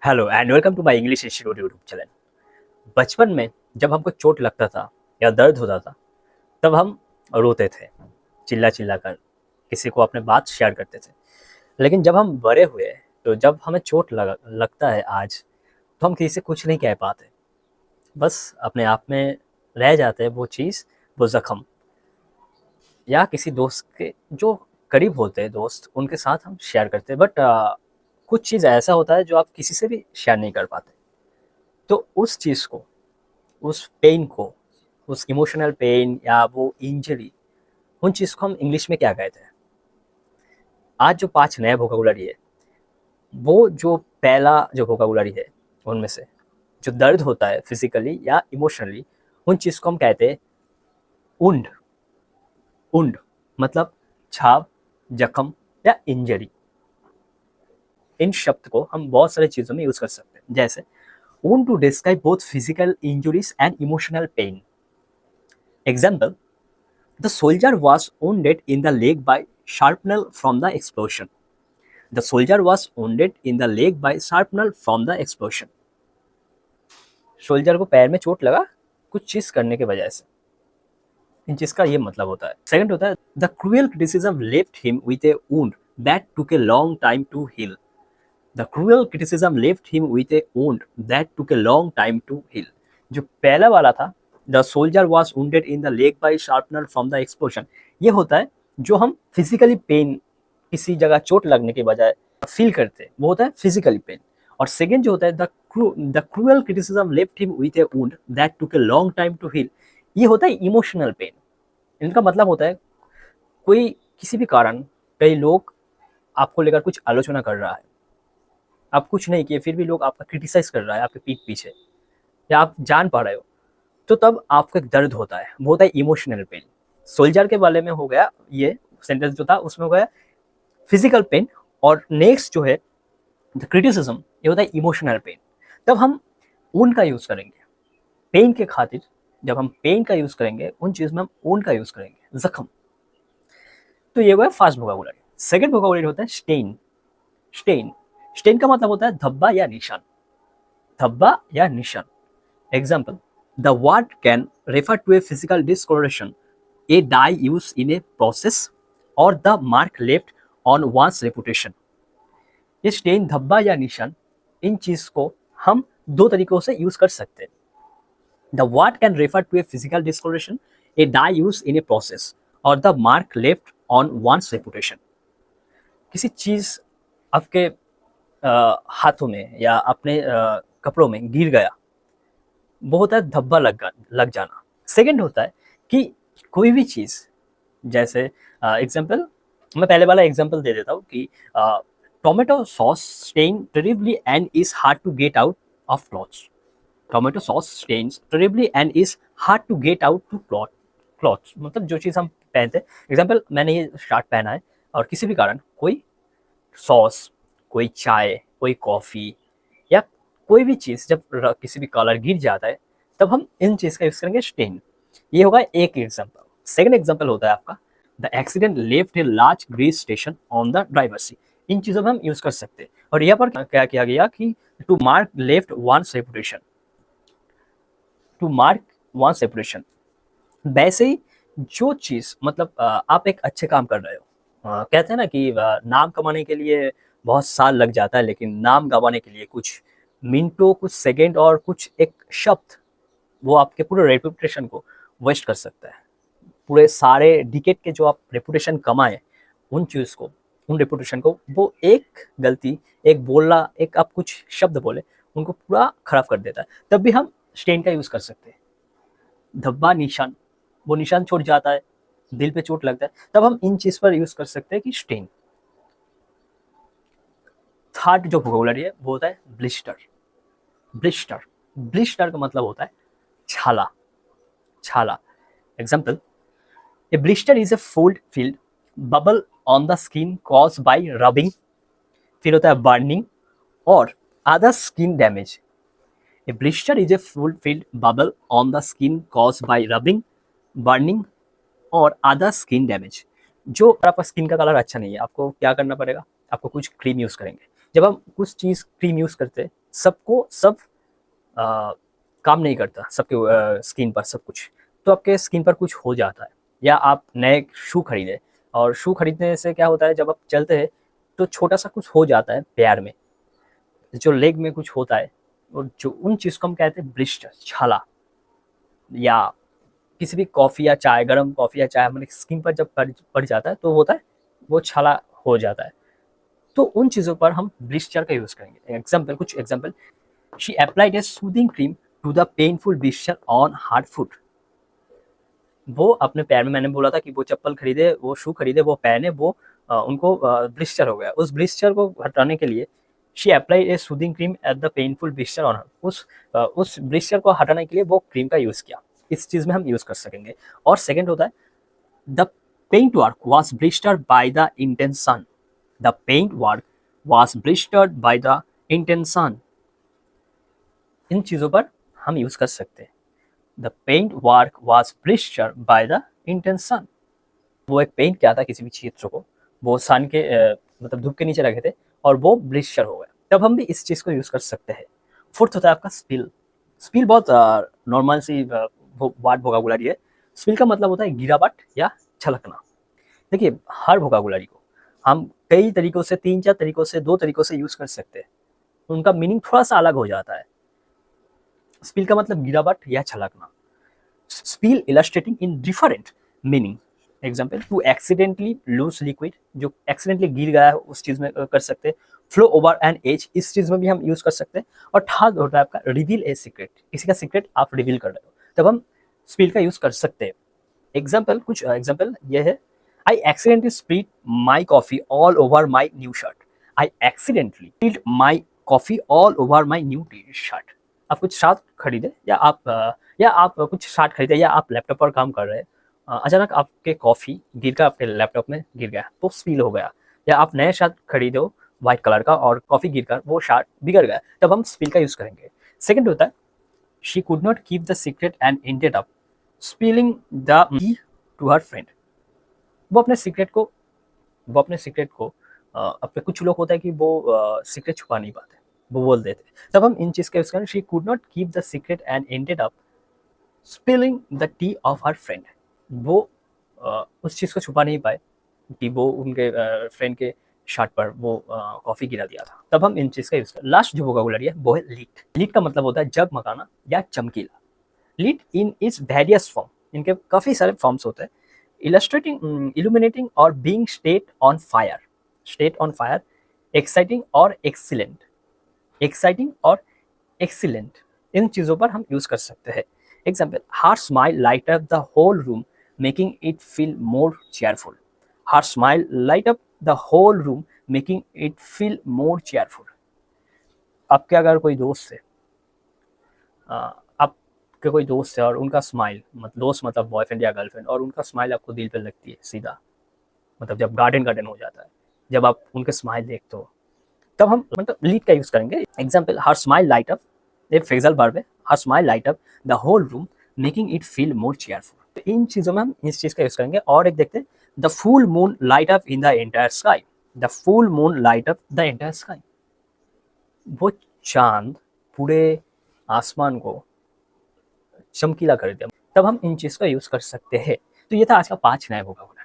Hello and welcome to my English institute YouTube channel. बचपन में जब हमको चोट लगता था या दर्द होता था तब हम रोते थे, चिल्ला चिल्ला कर किसी को अपने बात शेयर करते थे। लेकिन जब हम बड़े हुए तो जब हमें चोट लगता है आज, तो हम किसी से कुछ नहीं कह पाते, बस अपने आप में रह जाते हैं वो चीज़, वो ज़ख्म, या किसी दोस्त के जो करीब होते हैं दोस्त उनके साथ हम शेयर करते हैं। बट कुछ चीज़ ऐसा होता है जो आप किसी से भी शेयर नहीं कर पाते। तो उस चीज़ को, उस पेन को, उस इमोशनल पेन या वो इंजरी, उन चीज़ को हम इंग्लिश में क्या कहते हैं? आज जो 5 नया वोकैबुलरी है, वो जो पहला जो वोकैबुलरी है, उनमें से जो दर्द होता है फिज़िकली या इमोशनली, उन चीज़ को हम कहते हैं वुंड। वुंड मतलब छाव, जख्म या इंजरी। इन शब्द को हम बहुत सारी चीज़ों में यूज़ कर सकते हैं, जैसे wound to describe both physical injuries and emotional pain. Example: The soldier was wounded in the leg by shrapnel from the explosion. The soldier was wounded in the leg by shrapnel from the explosion. Soldier को पैर में चोट लगा कुछ चीज करने की वजह से। इन चीज का ये मतलब होता है। सेकंड होता है the cruel criticism left him with a wound that took a long time to heal. The cruel criticism left him with a wound that took a long time to heal. जो पहला वाला था, the soldier was wounded in the leg by sharpener from the explosion, ये होता है जो हम physically pen, किसी जगह चोट लगने के बजाय फील करते हैं, वो होता है फिजिकली पेन। और सेकेंड जो होता है the cruel criticism left him with a wound that took a long time to heal, ये होता है इमोशनल पेन। इनका मतलब होता है कोई किसी भी कारण, कई लोग आपको लेकर कुछ आलोचना कर रहा है, आप कुछ नहीं किए फिर भी लोग आपका क्रिटिसाइज कर रहा है आपके पीठ पीछे, या आप जान पा रहे हो, तो तब आपको एक दर्द होता है, वो होता है इमोशनल पेन। सोल्जर के बारे में हो गया ये सेंटेंस जो था, उसमें हो गया फिजिकल पेन। और नेक्स्ट जो है द क्रिटिसिज्म, ये होता है इमोशनल पेन। तब हम ऊन का यूज करेंगे पेन के खातिर। जब हम पेन का यूज करेंगे उन चीज में हम ऊन का यूज करेंगे, जख्म। तो ये हुआ फर्स्ट वोकैबुलरी। सेकंड वोकैबुलरी होता है स्टेन। स्टेन स्टेन का मतलब होता है धब्बा या निशान। धब्बा या निशान। Example: The word can refer to a physical discoloration, a dye used in a process, or the mark left on one's reputation. ये स्टेन, धब्बा या निशान, इन चीज को हम दो तरीकों से यूज कर सकते हैं। The word can refer to a physical discoloration, a dye used in a process, or the mark left on one's reputation. किसी चीज आपके हाथों में या अपने कपड़ों में गिर गया, वो होता है धब्बा लग जाना। सेकंड होता है कि कोई भी चीज़, जैसे एग्जांपल, मैं पहले वाला एग्जांपल दे देता हूँ कि tomato sauce stain terribly and is hard to get out of clothes. Tomato sauce stains terribly and is hard to get out to clothes, मतलब जो चीज़ हम पहनते हैं। एग्जांपल, मैंने ये शर्ट पहना है और किसी भी कारण कोई सॉस, कोई चाय, कोई कॉफ़ी या कोई भी चीज़ जब किसी भी कलर गिर जाता है, तब हम इन चीज़ का यूज़ करेंगे स्टेन। ये होगा एक एग्जांपल। सेकंड एग्जांपल होता है आपका the accident left a large grease station on the driver seat. इन चीज़ों में हम यूज़ कर सकते हैं। और यहाँ पर क्या किया गया कि to mark left one's reputation, to mark one's reputation. वैसे ही जो चीज़, मतलब आप एक अच्छे काम कर रहे हो, कहते हैं ना कि नाम कमाने के लिए बहुत साल लग जाता है, लेकिन नाम गंवाने के लिए कुछ मिनटों, कुछ सेकंड और कुछ एक शब्द, वो आपके पूरे रेपुटेशन को वेस्ट कर सकता है। पूरे सारे डिकेड के जो आप रेपुटेशन कमाए, उन चीज़ को, उन रेपुटेशन को, वो एक गलती, एक बोलना, एक आप कुछ शब्द बोले, उनको पूरा खराब कर देता है। तब भी हम स्टेन का यूज़ कर सकते हैं। धब्बा, निशान, वो निशान छोड़ जाता है, दिल पे चोट लगता है, तब हम इन चीज़ पर यूज़ कर सकते हैं कि स्टेन। थर्ड जो वोकैबुलरी है वो होता है ब्लिस्टर। ब्लिस्टर ब्लिस्टर का मतलब होता है छाला। छाला। Example: A blister is a full field bubble on the skin cause by rubbing. फिर होता है बर्निंग और other skin damage. A blister is a full field bubble on the skin cause by rubbing, burning और other skin damage. जो आपका skin का colour अच्छा नहीं है, आपको क्या करना पड़ेगा? आपको कुछ क्रीम यूज़ करेंगे। जब हम कुछ चीज़ क्रीम यूज़ करते हैं सबको सब काम नहीं करता सबके स्किन पर सब कुछ। तो आपके स्किन पर कुछ हो जाता है, या आप नए शू खरीदे और शू खरीदने से क्या होता है, जब आप चलते हैं तो छोटा सा कुछ हो जाता है पैर में, जो लेग में कुछ होता है, और जो उन चीज़ को हम कहते हैं ब्लिस्टर, छाला। या किसी भी कॉफ़ी या चाय, गर्म कॉफ़ी या चाय हमारे स्किन पर जब पड़ जाता है तो होता है वो छाला हो जाता है। तो उन चीज़ों पर हम ब्लिस्टर का यूज़ करेंगे। कुछ example, she applied a soothing cream to the painful blister on her foot. वो अपने पैर में, मैंने बोला था कि वो चप्पल खरीदे, वो शू खरीदे, वो पहने, वो उनको ब्लिस्टर हो गया। उस ब्लिस्टर को हटाने के लिए she applied a soothing cream at the painful blister on हर। उस ब्लिस्टर को हटाने के लिए वो क्रीम का यूज़ किया। इस चीज़ में हम यूज़ कर सकेंगे। और सेकेंड होता है, the paint work was blistered by the intense sun. The paint work was blistered by the intense sun. इन चीज़ों पर हम यूज़ कर सकते हैं। The paint work was blistered by the intense sun. वो एक पेंट किया था किसी भी चित्र को, वो सन के मतलब धूप के नीचे रखे थे और वो ब्लिस्टर हो गया, तब हम भी इस चीज़ को यूज़ कर सकते हैं। फोर्थ होता है आपका स्पिल। स्पिल बहुत नॉर्मल सी वर्ड वोकाबुलरी है। स्पिल का मतलब होता है गिरावट या छलकना। देखिए, हर वोकाबुलरी को हम कई तरीकों से, 3-4 तरीकों से, 2 तरीकों से यूज़ कर सकते हैं। उनका मीनिंग थोड़ा सा अलग हो जाता है। स्पिल का मतलब गिरावट या छलकना। Spill illustrating in different meaning. Example, to accidentally lose liquid, जो एक्सीडेंटली गिर गया है उस चीज़ में कर सकते हैं। फ्लो ओवर एन एज, इस चीज़ में भी हम यूज़ कर सकते हैं। और थर्ड होता है आपका रिवील ए सीक्रेट, किसी का सीक्रेट आप रिवील कर रहे हो, तब हम स्पिल का यूज़ कर सकते हैं। कुछ एग्जाम्पल ये है, I accidentally spilled my coffee all over my new shirt. I accidentally spilled my coffee all over my new T shirt. आप कुछ शर्ट खरीदे, या आप कुछ शर्ट खरीदे, या आप लैपटॉप पर काम कर रहे हैं, अचानक आपके कॉफ़ी गिर कर आपके लैपटॉप में गिर गया तो स्पिल हो गया। या आप नए शर्ट खरीदे हो व्हाइट कलर का और कॉफ़ी गिर कर वो शर्ट बिगड़ गया, तब हम स्पिल का यूज़ करेंगे। सेकेंड होता है, she could not keep the secret and ended up spilling the key to her friend. वो अपने सीक्रेट को अपने, कुछ लोग होता है कि वो सीक्रेट छुपा नहीं पाते, वो बोल देते, तब हम इन चीज़ का यूज़ करें। She could not keep the secret and ended up spilling the T of her friend. वो उस चीज़ को छुपा नहीं पाए कि वो उनके फ्रेंड के शर्ट पर वो कॉफ़ी गिरा दिया था, तब हम इन चीज़ का यूज़ करें। लास्ट जो वोकैबुलरी है वो है लीट। लीट का मतलब होता है जगमगाना या चमकीला। Lit in its various form, इनके काफ़ी सारे फॉर्म्स होते हैं। इलस्ट्रेटिंग, इल्यूमिनेटिंग और being state on fire, exciting और एक्सीलेंट, इन चीज़ों पर हम यूज़ कर सकते हैं। Example, her smile light up the whole room making it feel more cheerful. Her smile light up the whole room making it feel more cheerful. आपके अगर कोई दोस्त है, आपके कोई दोस्त है और उनका स्माइल, दोस्त मतलब बॉयफ्रेंड या गर्लफ्रेंड, और उनका स्माइल आपको दिल पे लगती है सीधा, मतलब जब गार्डन हो जाता है, जब आप उनके स्माइल देखते हो, तब हम मतलब लीड का यूज़ करेंगे। Example, her smile light up, एक फ्रेजल वर्ब है, her smile light up the whole room making it feel more cheerful. तो इन चीज़ों में हम इस चीज़ का यूज़ करेंगे। और एक देखते हैं, the full moon light up in the entire sky. The full moon light up the entire sky. वो चांद पूरे आसमान को चमकीला कर दिया, तब हम इन चीज़ का यूज़ कर सकते हैं। तो ये था आज का 5 नया वोकैबुलरी।